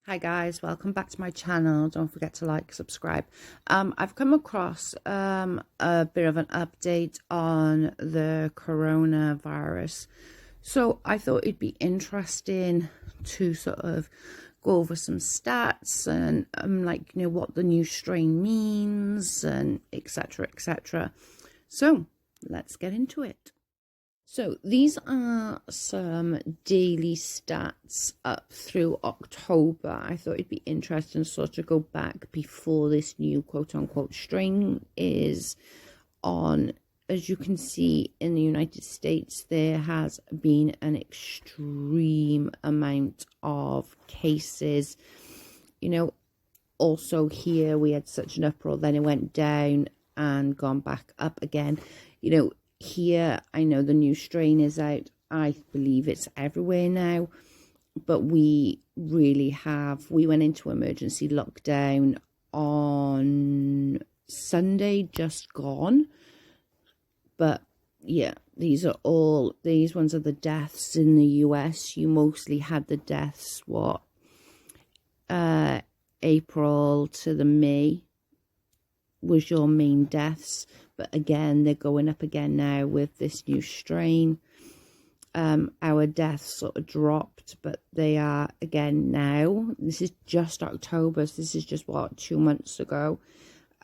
Hi guys, welcome back to my channel. Don't forget to like, subscribe. I've come across a bit of an update on the coronavirus. So I thought it'd be interesting to sort of go over some stats and what the new strain means and etc. etc. So let's get into it. So these are some daily stats up through October. I thought it'd be interesting to sort of go back before this new quote-unquote strain is on. As you can see, in the United States, there has been an extreme amount of cases. Also here we had such an uproar, then it went down and gone back up again. Here, I know the new strain is out. I believe it's everywhere now. But we went into emergency lockdown on Sunday, just gone. But yeah, these ones are the deaths in the US. You mostly had the deaths, April to the May was your main deaths. But again, they're going up again now with this new strain. Our deaths sort of dropped, but they are again now. This is just October, so this is just 2 months ago.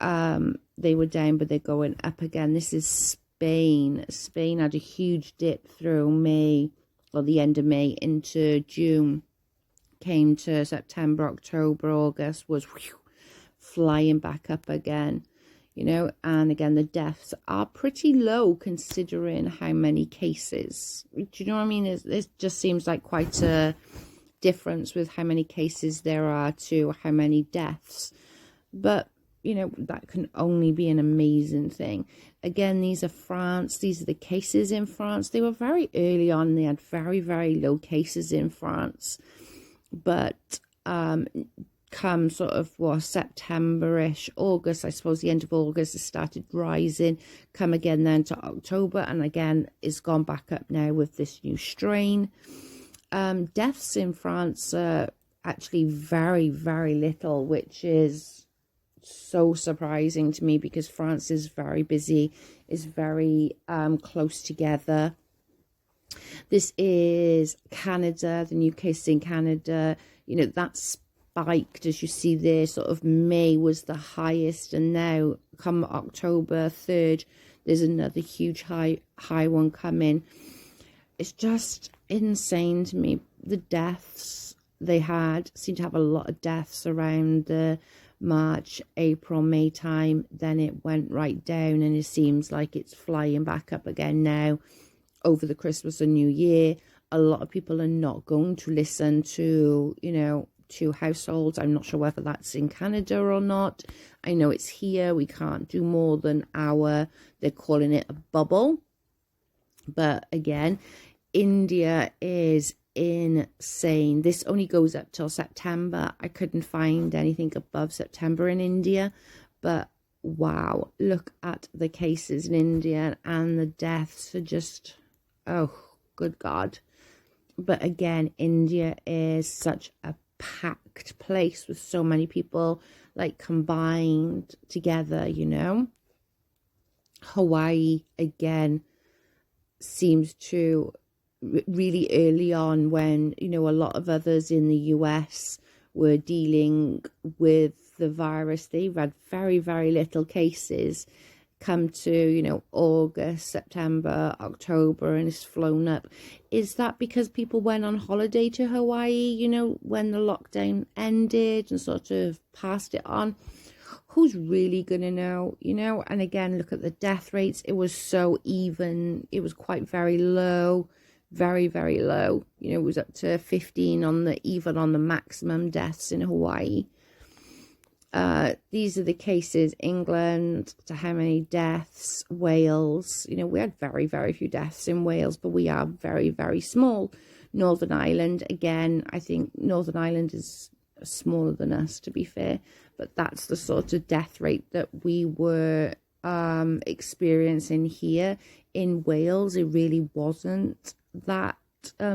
They were down, but they're going up again. This is Spain. Spain had a huge dip through May, or the end of May into June. Came to September, October, August, was flying back up again. And again, the deaths are pretty low considering how many cases. Do you know what I mean? It just seems like quite a difference with how many cases there are to how many deaths. But, that can only be an amazing thing. Again, these are France. These are the cases in France. They were very early on. They had very, very low cases in France. But come sort of September-ish, August, I suppose the end of August, it started rising. Come again then to October, and again it's gone back up now with this new strain. Deaths in France are actually very, very little, which is so surprising to me because France is very busy, is very close together. This is Canada, the new cases in Canada. That's spiked, as you see there. Sort of May was the highest, and now come October 3rd, there's another huge high one coming. It's just insane to me. The deaths they seem to have a lot of deaths around the March, April, May time. Then it went right down, and it seems like it's flying back up again now over the Christmas and New Year. A lot of people are not going to listen to, to households. I'm not sure whether that's in Canada or not. I know it's here. We can't do more than they're calling it a bubble. But again, India is insane. This only goes up till September. I couldn't find anything above September in India. But wow, look at the cases in India, and the deaths are just, oh, good God. But again, India is such a packed place with so many people combined together. Hawaii again seems to really early on, when a lot of others in the US were dealing with the virus, they've had very, very little cases. Come to August, September, October, and it's flown up. Is that because people went on holiday to Hawaii when the lockdown ended and sort of passed it on? Who's really gonna know? And again, look at the death rates. It was so even. It was quite very low, very, very low. It was up to 15 even on the maximum deaths in Hawaii. These are the cases. England, to how many deaths. Wales, we had very, very few deaths in Wales, but we are very, very small. Northern Ireland, again, I think Northern Ireland is smaller than us, to be fair, but that's the sort of death rate that we were experiencing here. In Wales, it really wasn't that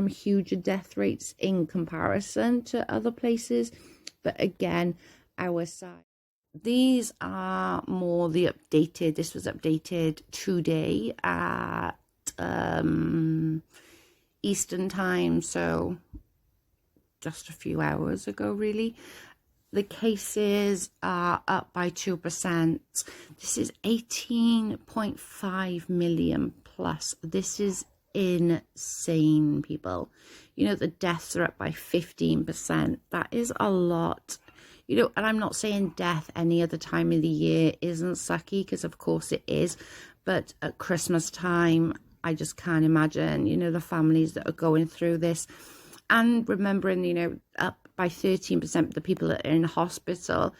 huge death rates in comparison to other places. But again, our side. These are more the updated. This was updated today at Eastern time, so just a few hours ago, really. The cases are up by 2%. This is 18.5 million plus. This is insane, people. You know, the deaths are up by 15%. That is a lot. You know, and I'm not saying death any other time of the year isn't sucky, because of course it is. But at Christmas time, I just can't imagine, you know, the families that are going through this. And remembering, you know, up by 13% of the people that are in hospital,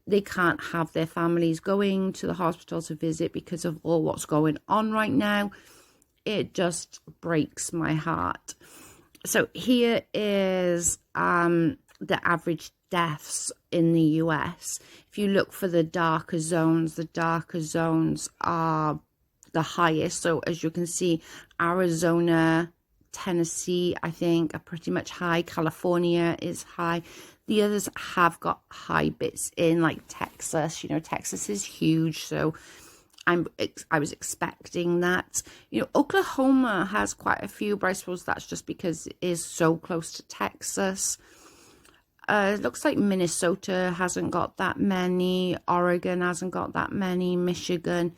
they can't have their families going to the hospital to visit because of all what's going on right now. It just breaks my heart. So here is the average deaths in the US. If you look for the darker zones are the highest. So as you can see, Arizona, Tennessee, I think, are pretty much high. California is high. The others have got high bits in, like Texas. You know, Texas is huge, so I was expecting that. You know, Oklahoma has quite a few, but I suppose that's just because it is so close to Texas. It looks like Minnesota hasn't got that many. Oregon hasn't got that many. Michigan.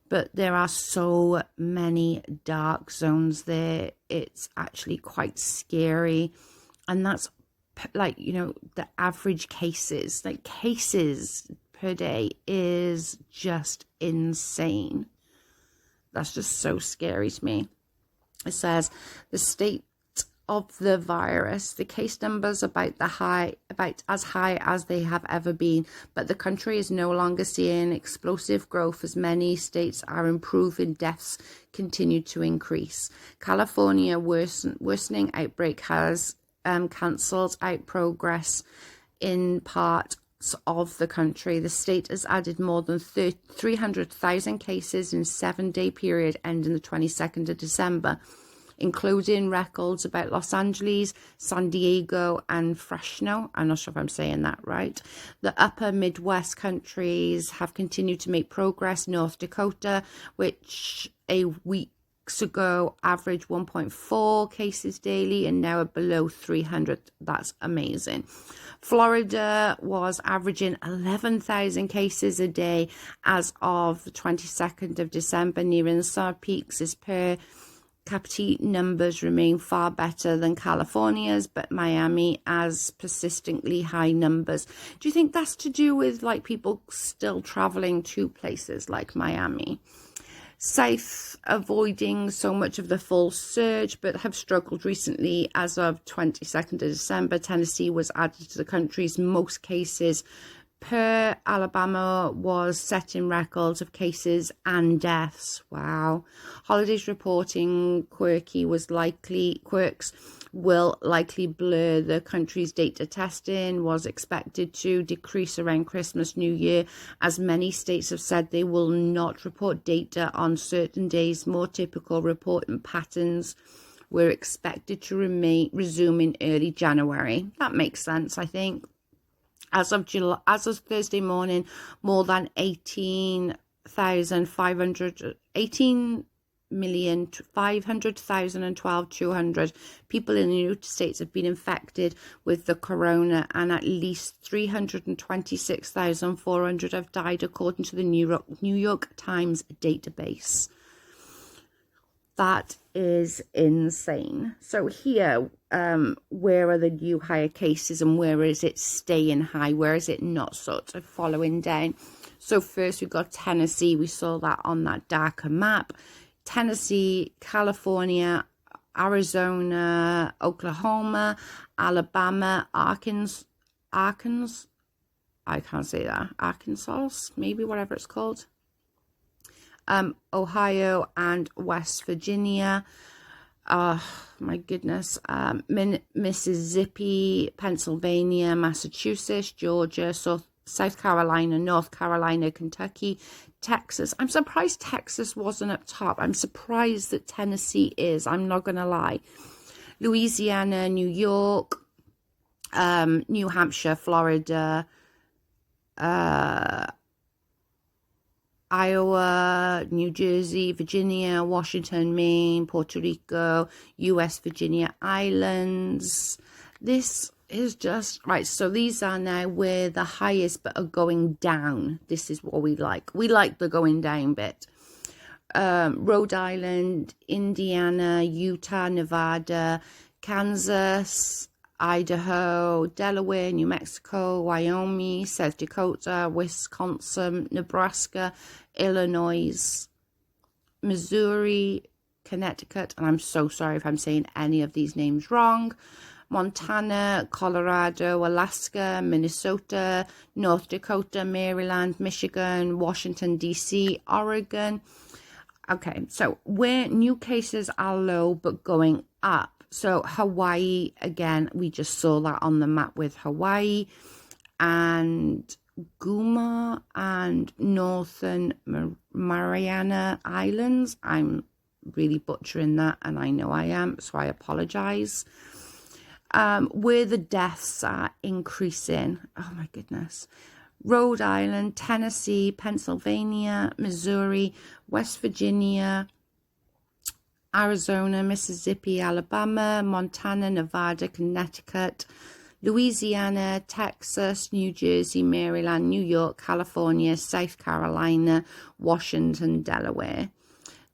But there are so many dark zones there. It's actually quite scary. And that's like, you know, the average cases, like cases per day is just insane. That's just so scary to me. It says the state of the virus, the case numbers about as high as they have ever been, but the country is no longer seeing explosive growth as many states are improving. Deaths continue to increase. California worsening outbreak has cancelled out progress in part of the country. The state has added more than 300,000 cases in a 7-day period ending the 22nd of December, including records about Los Angeles, San Diego, and Fresno. I'm not sure if I'm saying that right. The upper Midwest countries have continued to make progress. North Dakota, which a weeks ago averaged 1.4 cases daily and now are below 300. That's amazing. Florida was averaging 11,000 cases a day as of the 22nd of December, nearing the summer peaks. As per capita numbers remain far better than California's, but Miami has persistently high numbers. Do you think that's to do with like people still traveling to places like Miami? South avoiding so much of the full surge, but have struggled recently. As of 22nd of December, Tennessee was added to the country's most cases per. Alabama was setting records of cases and deaths. Wow. Holidays reporting quirks will likely blur the country's data. Testing was expected to decrease around Christmas, New Year, as many states have said they will not report data on certain days. More typical reporting patterns were expected to resume in early January. That makes sense, I think. As of Thursday morning, more than 18,500,200 people in the United States have been infected with the corona, and at least 326,400 have died, according to the New York Times database. That is insane. So here, where are the new higher cases and where is it staying high? Where is it not sort of following down? So first we've got Tennessee. We saw that on that darker map. Tennessee, California, Arizona, Oklahoma, Alabama, Arkansas. I can't say that. Arkansas, maybe, whatever it's called. Ohio and West Virginia. My goodness. Mississippi, Pennsylvania, Massachusetts, Georgia, South Carolina, North Carolina, Kentucky, Texas. I'm surprised Texas wasn't up top. I'm surprised that Tennessee is. I'm not going to lie. Louisiana, New York, New Hampshire, Florida, Iowa, New Jersey, Virginia, Washington, Maine, Puerto Rico, US Virginia Islands. This is just right. So these are now where the highest but are going down. This is what we like. We like the going down bit. Rhode Island, Indiana, Utah, Nevada, Kansas, Idaho, Delaware, New Mexico, Wyoming, South Dakota, Wisconsin, Nebraska, Illinois, Missouri, Connecticut, and I'm so sorry if I'm saying any of these names wrong, Montana, Colorado, Alaska, Minnesota, North Dakota, Maryland, Michigan, Washington, D.C., Oregon. Okay, so where new cases are low but going up. So Hawaii, again, we just saw that on the map with Hawaii and Guma and Northern Mariana Islands. I'm really butchering that, and I know I am, so I apologize. Where the deaths are increasing. Oh my goodness. Rhode Island, Tennessee, Pennsylvania, Missouri, West Virginia, Arizona, Mississippi, Alabama, Montana, Nevada, Connecticut, Louisiana, Texas, New Jersey, Maryland, New York, California, South Carolina, Washington, Delaware.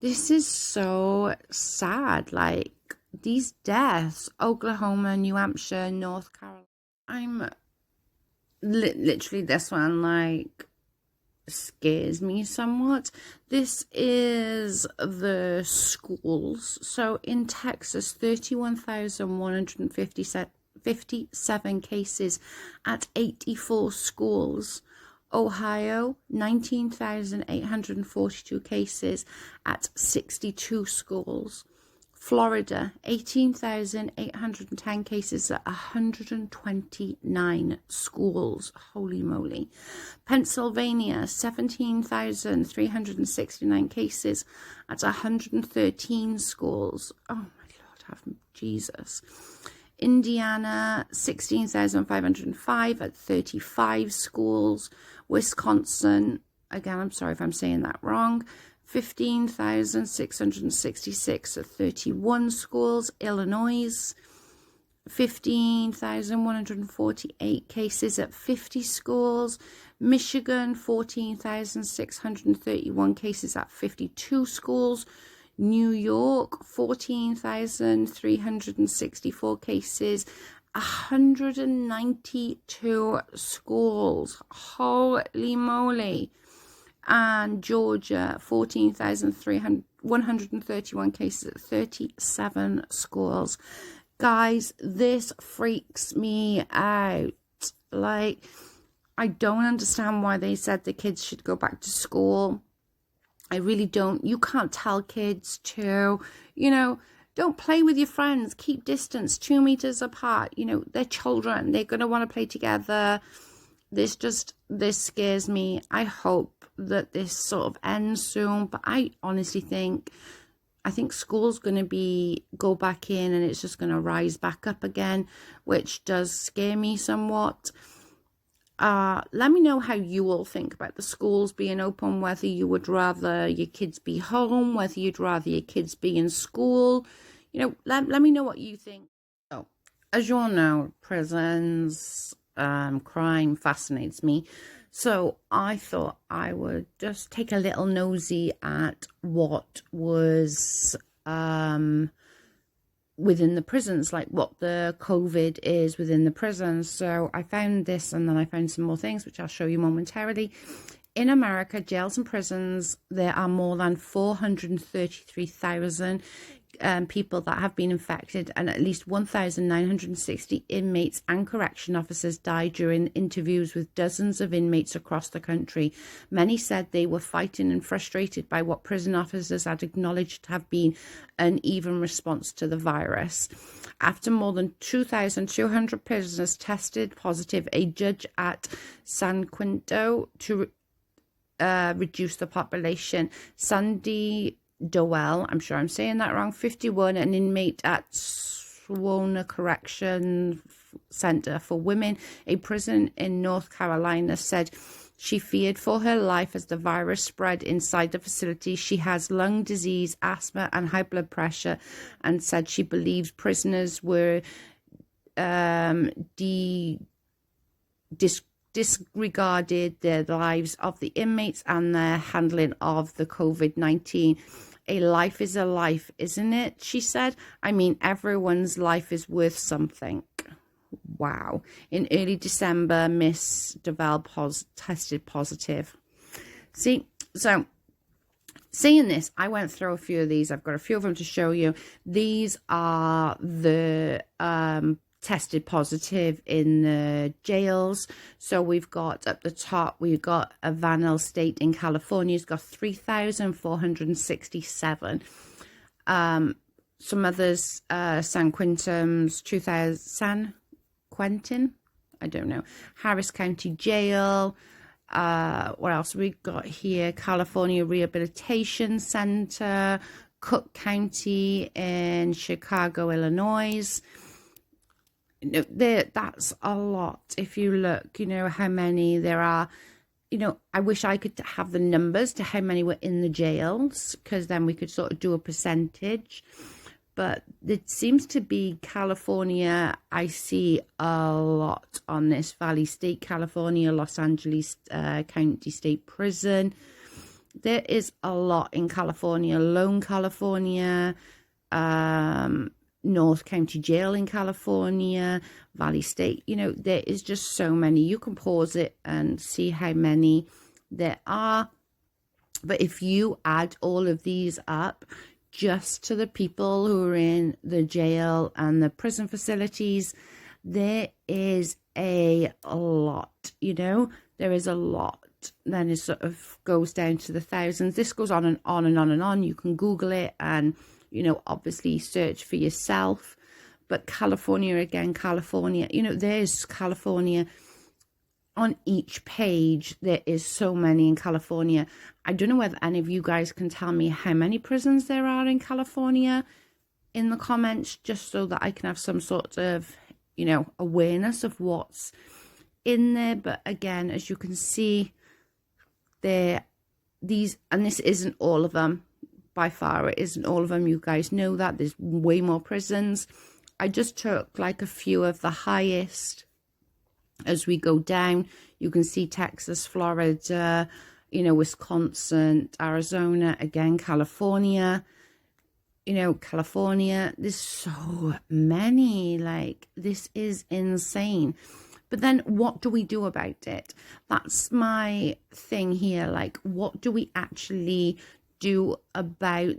This is so sad. Like, these deaths, Oklahoma, New Hampshire, North Carolina. I'm literally, this one, like, scares me somewhat. This is the schools. So in Texas, 31,157 cases at 84 schools. Ohio, 19,842 cases at 62 schools. Florida, 18,810 cases at 129 schools. Holy moly. Pennsylvania, 17,369 cases at 113 schools. Oh my Lord, have Jesus. Indiana, 16,505 at 35 schools. Wisconsin, again, I'm sorry if I'm saying that wrong, 15,666 at 31 schools. Illinois, 15,148 cases at 50 schools. Michigan, 14,631 cases at 52 schools. New York, 14,364 cases, 192 schools. Holy moly. And Georgia, 14,131 cases at 37 schools. Guys, this freaks me out. Like, I don't understand why they said the kids should go back to school. I really don't. You can't tell kids to, don't play with your friends. Keep distance 2 meters apart. They're children. They're going to want to play together. This scares me. I hope that this sort of ends soon. But I honestly think school's going to go back in and it's just going to rise back up again, which does scare me somewhat. Let me know how you all think about the schools being open, whether you would rather your kids be home, whether you'd rather your kids be in school. Let me know what you think. So, as you all know, prisons, crime fascinates me. So I thought I would just take a little nosy at what was within the prisons, like what the COVID is within the prisons. So I found this, and then I found some more things, which I'll show you momentarily. In America, jails and prisons, there are more than 433,000 people that have been infected, and at least 1,960 inmates and correction officers died during interviews with dozens of inmates across the country. Many said they were fighting and frustrated by what prison officers had acknowledged to have been an uneven response to the virus. After more than 2,200 prisoners tested positive, a judge at San Quinto to reduce the population, Sandy Dowell, I'm sure I'm saying that wrong, 51, an inmate at Swona Correction Center for Women, a prison in North Carolina, said she feared for her life as the virus spread inside the facility. She has lung disease, asthma, and high blood pressure, and said she believes prisoners were disregarded the lives of the inmates and their handling of the COVID-19. A life is a life, isn't it? She said. I mean, everyone's life is worth something. Wow. In early December, Miss Deval tested positive. See, so saying this, I went through a few of these. I've got a few of them to show you. These are the tested positive in the jails. So we've got up the top, we've got a Vanel State in California. It's got 3,467. Some others, San Quentin, I don't know, Harris County Jail. What else we got here? California Rehabilitation Center, Cook County in Chicago, Illinois. That's a lot. If you look, how many there are. I wish I could have the numbers to how many were in the jails, because then we could sort of do a percentage. But it seems to be California. I see a lot on this. Valley State, California, Los Angeles County State Prison. There is a lot in California. Lone, California, North County Jail in California, Valley State. There is just so many. You can pause it and see how many there are. But if you add all of these up, just to the people who are in the jail and the prison facilities, there is a lot, there is a lot. Then it sort of goes down to the thousands. This goes on and on and on and on. You can Google it and, obviously search for yourself. But California, again, California, there's California on each page. There is so many in California. I don't know whether any of you guys can tell me how many prisons there are in California in the comments, just so that I can have some sort of, awareness of what's in there. But again, as you can see, and this isn't all of them. By far, it isn't all of them. You guys know that. There's way more prisons. I just took like a few of the highest. As we go down, you can see Texas, Florida, Wisconsin, Arizona, again, California, California. There's so many, this is insane. But then what do we do about it? That's my thing here. What do we actually do about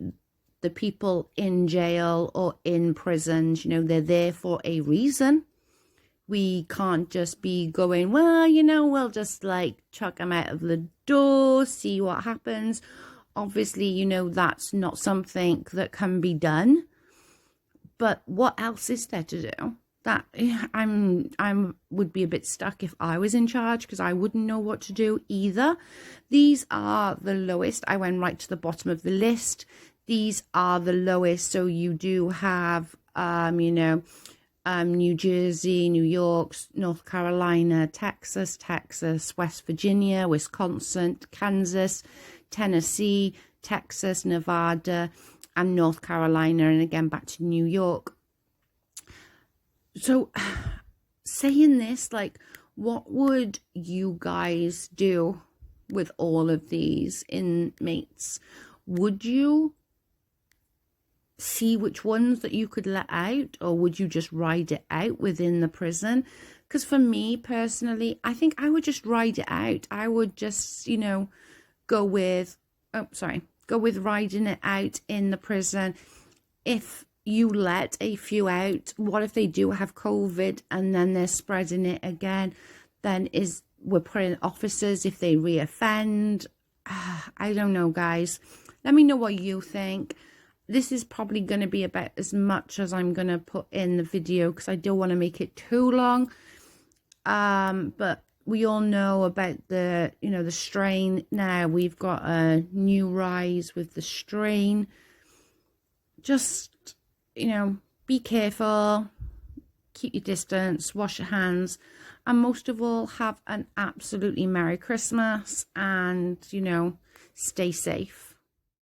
the people in jail or in prisons? They're there for a reason. We can't just be going, well, we'll just chuck them out of the door, see what happens. Obviously, that's not something that can be done. But what else is there to do? That I would be a bit stuck if I was in charge, because I wouldn't know what to do either. These are the lowest. I went right to the bottom of the list. These are the lowest. So you do have, New Jersey, New York, North Carolina, Texas, West Virginia, Wisconsin, Kansas, Tennessee, Texas, Nevada, and North Carolina, and again back to New York. So saying this, what would you guys do with all of these inmates? Would you see which ones that you could let out, or would you just ride it out within the prison? Because for me personally, I think I would just ride it out. I would just, go with riding it out in the prison. If you let a few out, what if they do have COVID and then they're spreading it again? Then we're putting officers, if they reoffend. I don't know, guys. Let me know what you think. This is probably going to be about as much as I'm going to put in the video, because I don't want to make it too long. But we all know about the strain now. We've got a new rise with the strain. Just, be careful, keep your distance, wash your hands, and most of all, have an absolutely Merry Christmas and, stay safe.